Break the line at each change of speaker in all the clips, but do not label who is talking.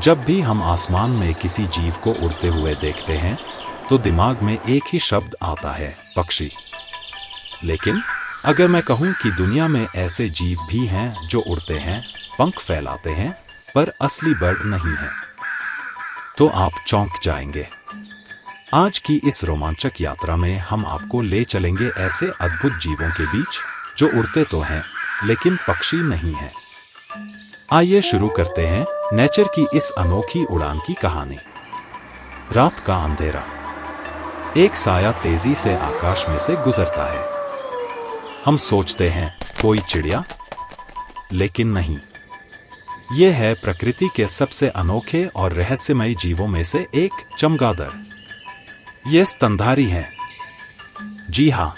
जब भी हम आसमान में किसी जीव को उड़ते हुए देखते हैं तो दिमाग में एक ही शब्द आता है, पक्षी। लेकिन अगर मैं कहूं कि दुनिया में ऐसे जीव भी हैं जो उड़ते हैं, पंख फैलाते हैं, पर असली बर्ड नहीं है, तो आप चौंक जाएंगे। आज की इस रोमांचक यात्रा में हम आपको ले चलेंगे ऐसे अद्भुत जीवों के बीच जो उड़ते तो हैं लेकिन पक्षी नहीं हैं। आइए शुरू करते हैं नेचर की इस अनोखी उड़ान की कहानी। रात का अंधेरा। एक साया तेजी से आकाश में से गुजरता है। हम सोचते हैं कोई चिड़िया, लेकिन नहीं, यह है प्रकृति के सबसे अनोखे और रहस्यमयी जीवों में से एक, चमगादड़। ये स्तनधारी हैं। जी हाँ,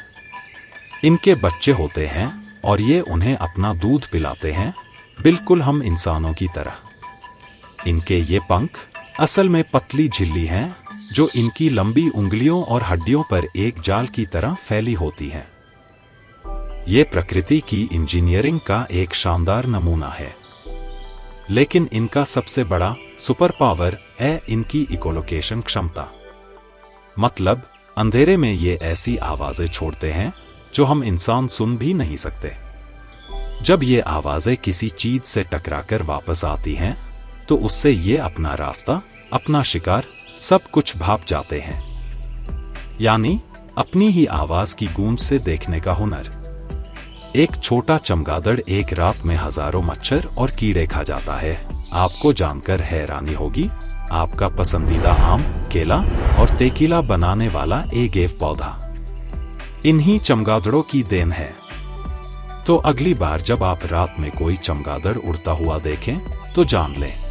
इनके बच्चे होते हैं और ये उन्हें अपना दूध पिलाते हैं, बिल्कुल हम इंसानों की तरह। इनके ये पंख असल में पतली झिल्ली हैं जो इनकी लंबी उंगलियों और हड्डियों पर एक जाल की तरह फैली होती हैं। ये प्रकृति की इंजीनियरिंग का एक शानदार नमूना है। लेकिन इनका सबसे बड़ा सुपर पावर है इनकी इकोलोकेशन क्षमता। मतलब अंधेरे में ये ऐसी आवाजें छोड़ते हैं जो हम इंसान सुन भी नहीं सकते। जब ये आवाजें किसी चीज से टकराकर वापस आती हैं तो उससे ये अपना रास्ता, अपना शिकार सब कुछ भाप जाते हैं। यानी अपनी ही आवाज की गूंज से देखने का हुनर। एक छोटा चमगादड़ एक रात में हजारों मच्छर और कीड़े खा जाता है। आपको जानकर हैरानी होगी, आपका पसंदीदा आम, केला और तेकीला बनाने वाला एगेव पौधा इन्हीं चमगादड़ों की देन है। तो अगली बार जब आप रात में कोई चमगादड़ उड़ता हुआ देखें तो जान लें,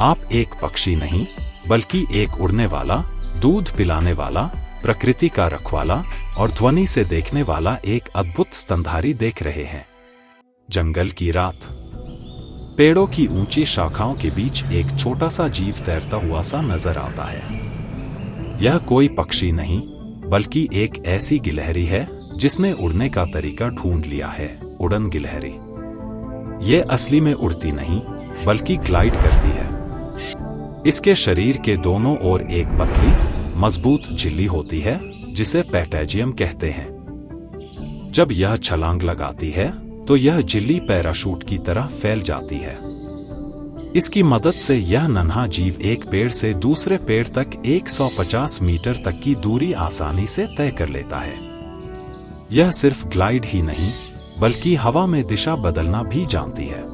आप एक पक्षी नहीं बल्कि एक उड़ने वाला, दूध पिलाने वाला, प्रकृति का रखवाला और ध्वनि से देखने वाला एक अद्भुत स्तनधारी देख रहे हैं। जंगल की रात। पेड़ों की ऊंची शाखाओं के बीच एक छोटा सा जीव तैरता हुआ सा नजर आता है। यह कोई पक्षी नहीं बल्कि एक ऐसी गिलहरी है जिसने उड़ने का तरीका ढूंढ लिया है, उड़न गिलहरी। यह असली में उड़ती नहीं बल्कि ग्लाइड करती है। इसके शरीर के दोनों ओर एक पतली, मजबूत झिल्ली होती है जिसे पैटैजियम कहते हैं। जब यह छलांग लगाती है तो यह झिल्ली पैराशूट की तरह फैल जाती है। इसकी मदद से यह नन्हा जीव एक पेड़ से दूसरे पेड़ तक 150 मीटर तक की दूरी आसानी से तय कर लेता है। यह सिर्फ ग्लाइड ही नहीं बल्कि हवा में दिशा बदलना भी जानती है।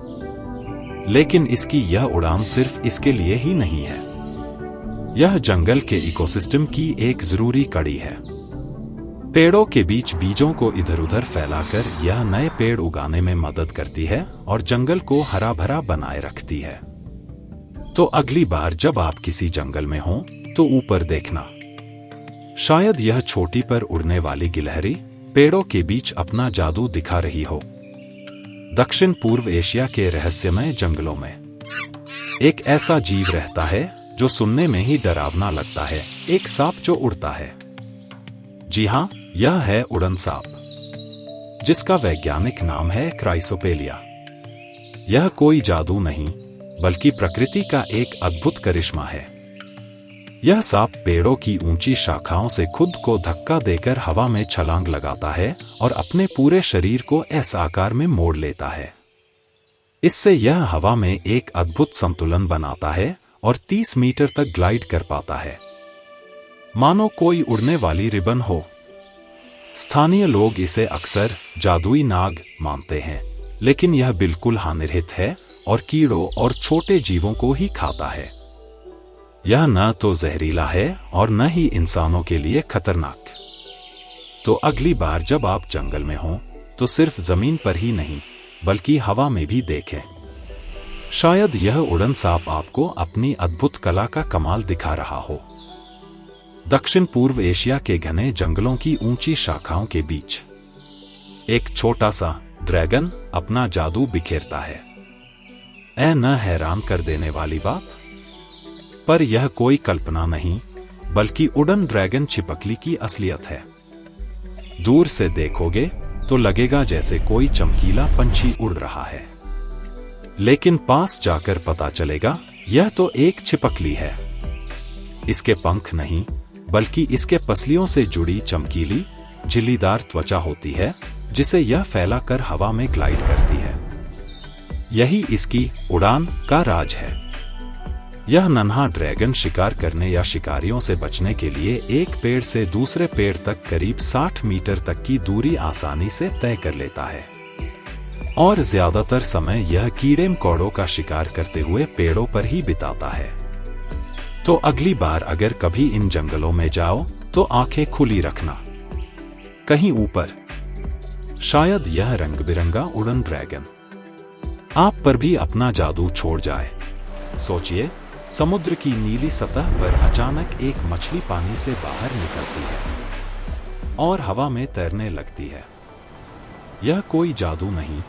लेकिन इसकी यह उड़ान सिर्फ इसके लिए ही नहीं है। यह जंगल के इकोसिस्टम की एक जरूरी कड़ी है। पेड़ों के बीच बीजों को इधर-उधर फैलाकर यह नए पेड़ उगाने में मदद करती है और जंगल को हरा भरा बनाए रखती है। तो अगली बार जब आप किसी जंगल में हों तो ऊपर देखना। शायद यह छोटी पर उड़ने वाली गिलहरी पेड़ों के बीच अपना जादू दिखा रही हो। दक्षिण पूर्व एशिया के रहस्यमय जंगलों में एक ऐसा जीव रहता है जो सुनने में ही डरावना लगता है, एक सांप जो उड़ता है। जी हां, यह है उड़न सांप, जिसका वैज्ञानिक नाम है क्राइसोपेलिया। यह कोई जादू नहीं बल्कि प्रकृति का एक अद्भुत करिश्मा है। यह सांप पेड़ों की ऊंची शाखाओं से खुद को धक्का देकर हवा में छलांग लगाता है और अपने पूरे शरीर को ऐसे आकार में मोड़ लेता है। इससे यह हवा में एक अद्भुत संतुलन बनाता है और 30 मीटर तक ग्लाइड कर पाता है, मानो कोई उड़ने वाली रिबन हो। स्थानीय लोग इसे अक्सर जादुई नाग मानते हैं, लेकिन यह बिल्कुल हानिरहित है और कीड़ों और छोटे जीवों को ही खाता है। यह न तो जहरीला है और न ही इंसानों के लिए खतरनाक। तो अगली बार जब आप जंगल में हों तो सिर्फ जमीन पर ही नहीं बल्कि हवा में भी देखें। शायद यह उड़न सांप आपको अपनी अद्भुत कला का कमाल दिखा रहा हो। दक्षिण पूर्व एशिया के घने जंगलों की ऊंची शाखाओं के बीच एक छोटा सा ड्रैगन अपना जादू बिखेरता है। न हैरान कर देने वाली बात, पर यह कोई कल्पना नहीं बल्कि उड़न ड्रैगन छिपकली की असलियत है। दूर से देखोगे तो लगेगा जैसे कोई चमकीला पंछी उड़ रहा है, लेकिन पास जाकर पता चलेगा यह तो एक छिपकली है। इसके पंख नहीं, बल्कि इसके पसलियों से जुड़ी चमकीली झिल्लीदार त्वचा होती है, जिसे यह फैलाकर हवा में ग्लाइड करती है। यही इसकी उड़ान का राज है। यह नन्हा ड्रैगन शिकार करने या शिकारियों से बचने के लिए एक पेड़ से दूसरे पेड़ तक करीब 60 मीटर तक की दूरी आसानी से तय कर लेता है और ज्यादातर समय यह कीड़े मकोड़ों का शिकार करते हुए पेड़ों पर ही बिताता है। तो अगली बार अगर कभी इन जंगलों में जाओ तो आंखें खुली रखना, कहीं ऊपर शायद यह रंग बिरंगा उड़न ड्रैगन आप पर भी अपना जादू छोड़ जाए। सोचिए, समुद्र की नीली सतह पर अचानक एक मछली पानी से बाहर निकलती है और हवा में तैरने लगती है। यह कोई जादू नहीं,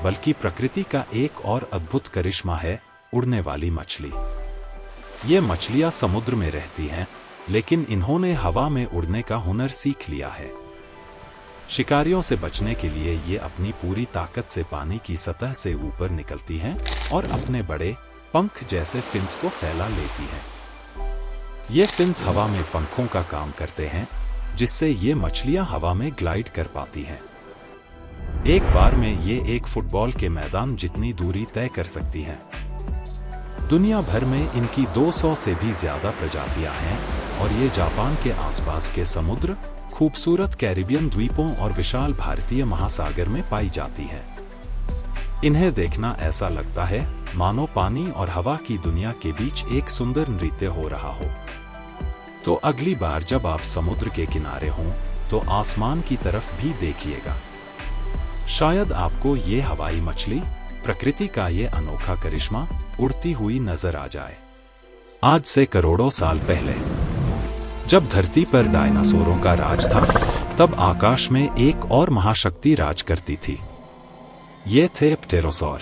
बल्कि प्रकृति का एक और अद्भुत करिश्मा है, उड़ने वाली मछली। ये मछलियां समुद्र में रहती हैं, लेकिन इन्होंने हवा में उड़ने का हुनर सीख लिया है। शिकारियों से बचने के लिए ये अपनी पूरी ताकत से पानी की सतह से ऊपर निकलती हैं और अपने बड़े पंख जैसे फिन्स को फैला लेती हैं। ये फिन्स हवा में पंखों का काम करते हैं, जिससे ये मछलियां हवा में ग्लाइड कर पाती हैं। एक बार में ये एक फुटबॉल के मैदान जितनी दूरी तय कर सकती हैं। दुनिया भर में इनकी 200 से भी ज्यादा प्रजातियां हैं और ये जापान के आसपास के समुद्र, खूबसूरत कैरिबियन द्वीपों और विशाल भारतीय महासागर में पाई जाती है। इन्हें देखना ऐसा लगता है मानो पानी और हवा की दुनिया के बीच एक सुंदर नृत्य हो रहा हो। तो अगली बार जब आप समुद्र के किनारे हों तो आसमान की तरफ भी देखिएगा। शायद आपको ये हवाई मछली, प्रकृति का ये अनोखा करिश्मा उड़ती हुई नजर आ जाए। आज से करोड़ों साल पहले जब धरती पर डायनासोरों का राज था, तब आकाश में एक और महाशक्ति राज करती थी। ये थे प्टेरोसॉर,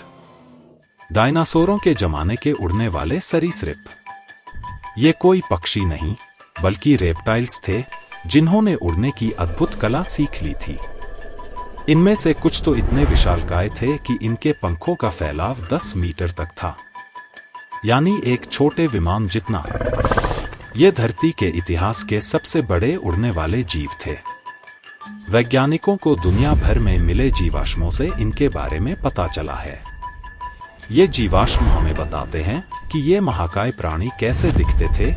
डायनासोरों के जमाने के उड़ने वाले सरीसृप। ये कोई पक्षी नहीं, बल्कि रेप्टाइल्स थे, जिन्होंने उड़ने की अद्भुत कला सीख ली थी। इनमें से कुछ तो इतने विशालकाय थे कि इनके पंखों का फैलाव 10 मीटर तक था, यानी एक छोटे विमान जितना। ये धरती के इतिहास के सबसे बड़े उड़ने वाले जीव थे। वैज्ञानिकों को दुनिया भर में मिले जीवाश्मों से इनके बारे में पता चला है। ये जीवाश्म हमें बताते हैं कि ये महाकाय प्राणी कैसे दिखते थे,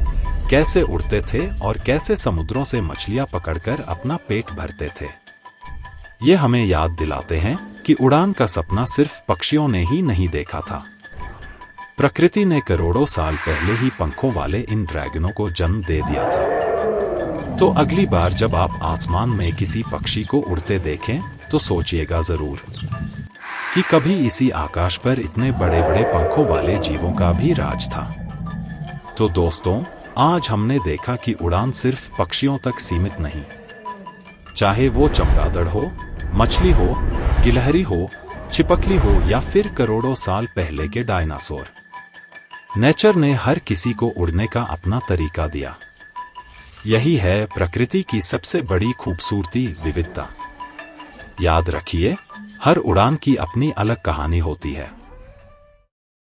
कैसे उड़ते थे और कैसे समुद्रों से मछलियां पकड़कर अपना पेट भरते थे। ये हमें याद दिलाते हैं कि उड़ान का सपना सिर्फ पक्षियों ने ही नहीं देखा था। प्रकृति ने करोड़ों साल पहले ही पंखों वाले इन ड्रैगनों को जन्म दे दिया था। तो अगली बार जब आप आसमान में किसी पक्षी को उड़ते देखें तो सोचिएगा जरूर कि कभी इसी आकाश पर इतने बड़े बड़े पंखों वाले जीवों का भी राज था। तो दोस्तों, आज हमने देखा कि उड़ान सिर्फ पक्षियों तक सीमित नहीं। चाहे वो चमगादड़ हो, मछली हो, गिलहरी हो, छिपकली हो या फिर करोड़ों साल पहले के डायनासोर, नेचर ने हर किसी को उड़ने का अपना तरीका दिया। यही है प्रकृति की सबसे बड़ी खूबसूरती, विविधता। याद रखिए, हर उड़ान की अपनी अलग कहानी होती है।